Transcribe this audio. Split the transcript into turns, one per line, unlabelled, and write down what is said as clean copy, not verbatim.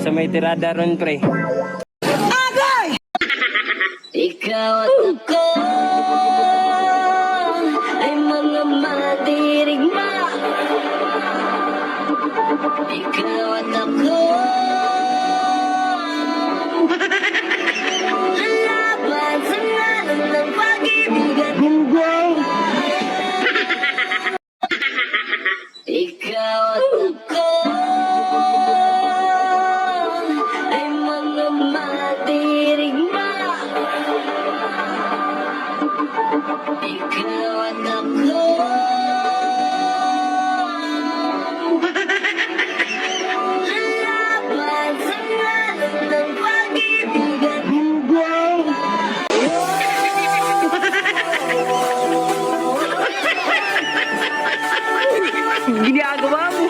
Sa may tirada ron, pre.
Ikaw at ako ay mga madirigma. Ikaw at ako lalaban sa ngalan ng pag-ibig at ikaw at ako ay mga madirigma. Ikaw at ako lalaban sa ngalan ng pag-ibig at
Ginagawa mo.